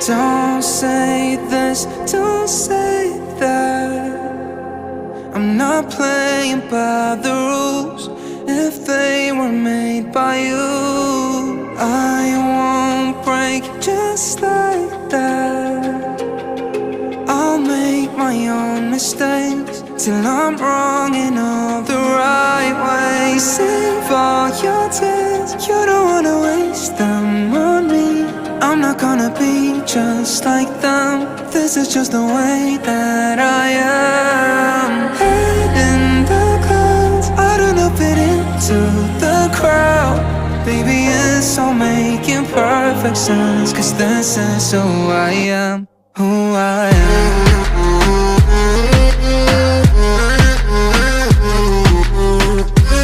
Don't say this, don't say that. I'm not playing by the rules if they were made by you. I won't break just like that. I'll make my own mistakes till I'm wrong in all the right ways. Save all your tears, you don't wanna waste them on me. I'm not gonna be just like them. This is just the way that I am. Head in the clouds, I don't fit into the crowd. Baby, it's all making perfect sense, 'cause this is who I am, who I am.